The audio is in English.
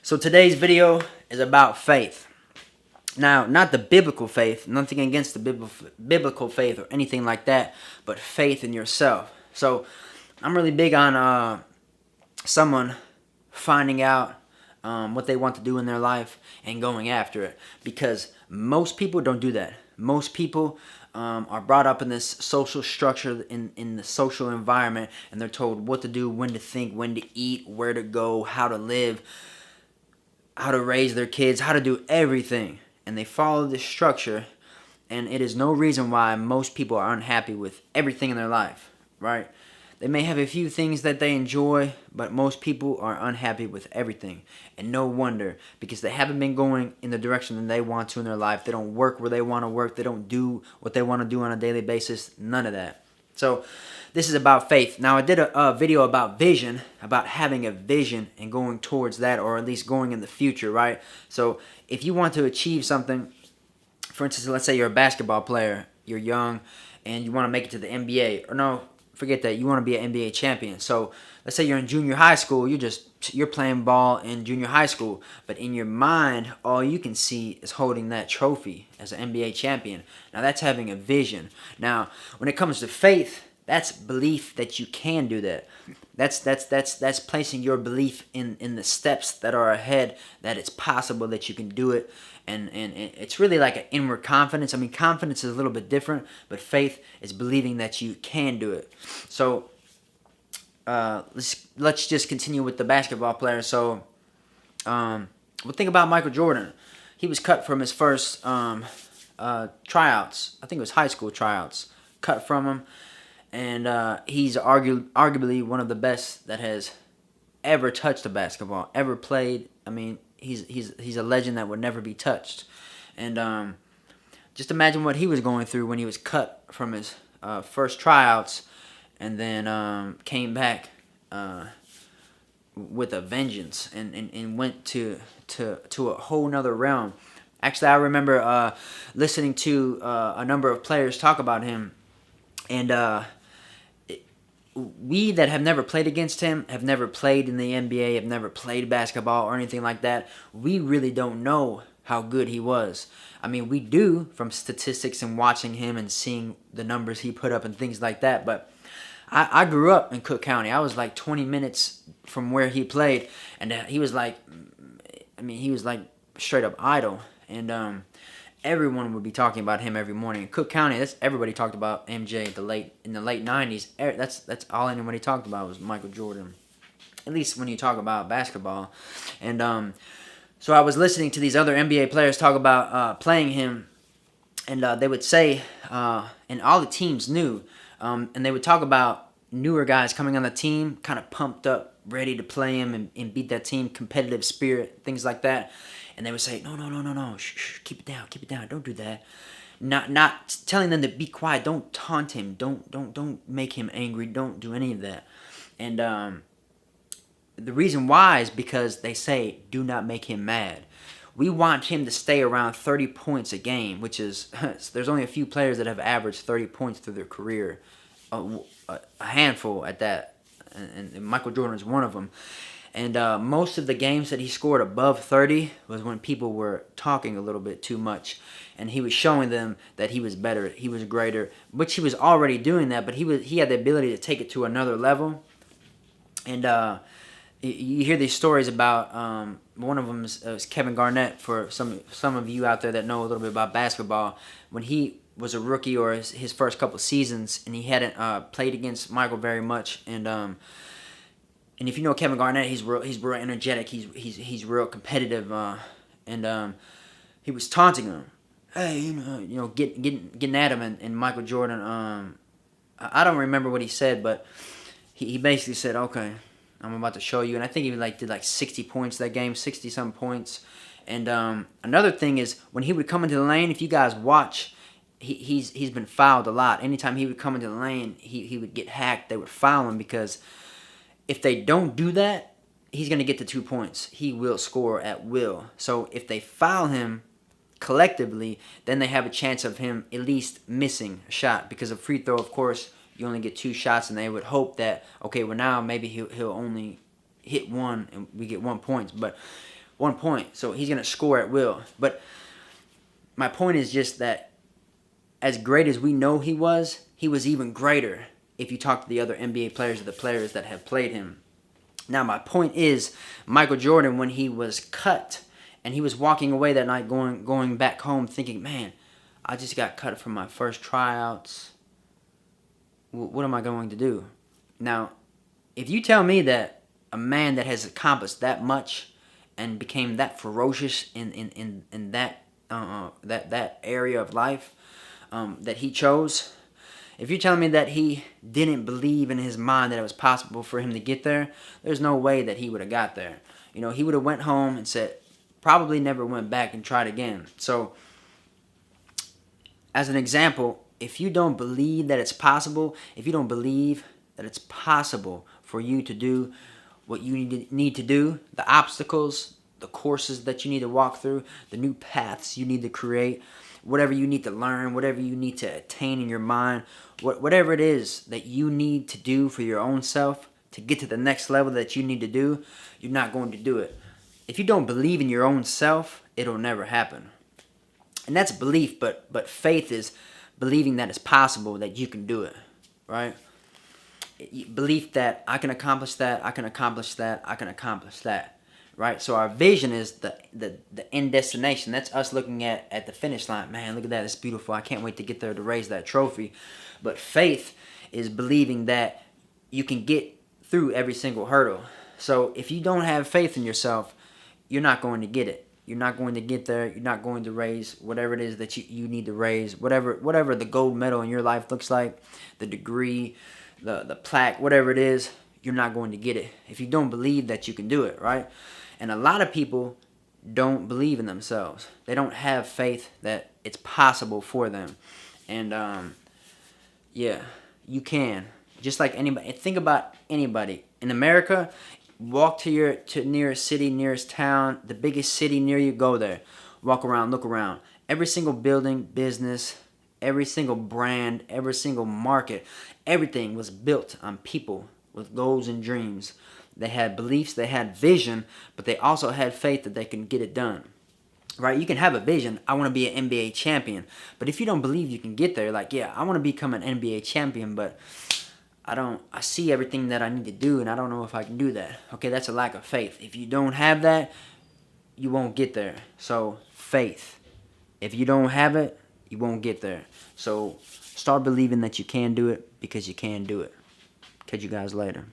So today's video is about faith. Now, not the biblical faith, nothing against the biblical faith or anything like that, but faith in yourself. So I'm really big on someone finding out what they want to do in their life and going after it, because most people don't do that. Most people are brought up in this social structure, in the social environment, and they're told what to do, when to think, when to eat, where to go, how to live, how to raise their kids, how to do everything. And they follow this structure, and it is no reason why most people are unhappy with everything in their life, right? They may have a few things that they enjoy, but most people are unhappy with everything. And no wonder, because they haven't been going in the direction that they want to in their life. They don't work where they want to work. They don't do what they want to do on a daily basis. None of that. So this is about faith. Now, I did a video about vision, about having a vision and going towards that, or at least going in the future, right? So if you want to achieve something, for instance, let's say you're a basketball player, you're young, and you want to make it to the NBA, or no, forget that, you want to be an NBA champion. So let's say you're in junior high school, you're playing ball in junior high school, but in your mind, all you can see is holding that trophy as an NBA champion. Now that's having a vision. Now, when it comes to faith, that's belief that you can do that. That's placing your belief in the steps that are ahead, that it's possible that you can do it. And it's really like an inward confidence. I mean, confidence is a little bit different, but faith is believing that you can do it. So let's just continue with the basketball player. So we'll think about Michael Jordan. He was cut from his first tryouts. I think it was high school tryouts. Cut from him. And he's arguably one of the best that has ever touched a basketball, ever played. I mean, he's a legend that would never be touched. And just imagine what he was going through when he was cut from his first tryouts, and then came back with a vengeance and went to a whole nother realm. Actually, I remember listening to a number of players talk about him, and we that have never played against him, have never played in the NBA, have never played basketball or anything like that, we really don't know how good he was. I mean, we do from statistics and watching him and seeing the numbers he put up and things like that, but I grew up in Cook County. I was like 20 minutes from where he played, and he was like, he was like straight up idol, and everyone would be talking about him every morning. In Cook County, everybody talked about MJ in the late 90s. That's all anybody talked about was Michael Jordan. At least when you talk about basketball. And so I was listening to these other NBA players talk about playing him, and they would say, and all the teams knew, and they would talk about newer guys coming on the team, kind of pumped up, ready to play him and beat that team, competitive spirit, things like that. And they would say, no, shh, keep it down, don't do that. Not telling them to be quiet, don't taunt him, don't make him angry, don't do any of that. And the reason why is because they say, do not make him mad. We want him to stay around 30 points a game, which is, there's only a few players that have averaged 30 points through their career, a handful at that, and Michael Jordan is one of them. And most of the games that he scored above 30 was when people were talking a little bit too much. And he was showing them that he was better, he was greater, which he was already doing that, but he had the ability to take it to another level. And you hear these stories about, one of them is Kevin Garnett, for some of you out there that know a little bit about basketball. When he was a rookie, or his first couple seasons, and he hadn't played against Michael very much, and if you know Kevin Garnett, he's real energetic. He's real competitive, and he was taunting him. Hey, getting at him, and Michael Jordan. I don't remember what he said, but he basically said, "Okay, I'm about to show you." And I think he did 60 points that game, 60-something points. And another thing is when he would come into the lane. If you guys watch, he's been fouled a lot. Anytime he would come into the lane, he would get hacked. They would foul him because if they don't do that, he's going to get the 2 points. He will score at will. So if they foul him collectively, then they have a chance of him at least missing a shot. Because a free throw, of course, you only get 2 shots, and they would hope that, okay, well now maybe he'll only hit one and we get 1 point. But 1 point. So he's going to score at will. But my point is just that as great as we know he was even greater if you talk to the other NBA players or the players that have played him. Now, my point is, Michael Jordan, when he was cut and he was walking away that night going back home thinking, man, I just got cut from my first tryouts. What am I going to do? Now, if you tell me that a man that has accomplished that much and became that ferocious in that area of life that he chose, if you're telling me that he didn't believe in his mind that it was possible for him to get there, there's no way that he would have got there. You know, he would have went home and said, probably never went back and tried again. So, as an example, if you don't believe that it's possible, if you don't believe that it's possible for you to do what you need to do, the obstacles, the courses that you need to walk through, the new paths you need to create, whatever you need to learn, whatever you need to attain in your mind, whatever it is that you need to do for your own self to get to the next level that you need to do, you're not going to do it. If you don't believe in your own self, it'll never happen. And that's belief, but faith is believing that it's possible, that you can do it, right? Belief that I can accomplish that, I can accomplish that, I can accomplish that, right? So our vision is the end destination. That's us looking at the finish line. Man, look at that, it's beautiful. I can't wait to get there to raise that trophy. But faith is believing that you can get through every single hurdle. So if you don't have faith in yourself, you're not going to get it. You're not going to get there. You're not going to raise whatever it is that you need to raise. Whatever the gold medal in your life looks like, the degree, the plaque, whatever it is, you're not going to get it if you don't believe that you can do it, right? And a lot of people don't believe in themselves. They don't have faith that it's possible for them. And yeah, you can. Just like anybody. Think about anybody in America. Walk to nearest city, nearest town, the biggest city near you, go there. Walk around, look around. Every single building, business, every single brand, every single market, everything was built on people with goals and dreams. They had beliefs, they had vision, but they also had faith that they can get it done. Right? You can have a vision, I want to be an NBA champion. But if you don't believe you can get there, like, yeah, I want to become an NBA champion, but I see everything that I need to do, and I don't know if I can do that. Okay, that's a lack of faith. If you don't have that, you won't get there. So, faith. If you don't have it, you won't get there. So, start believing that you can do it, because you can do it. Catch you guys later.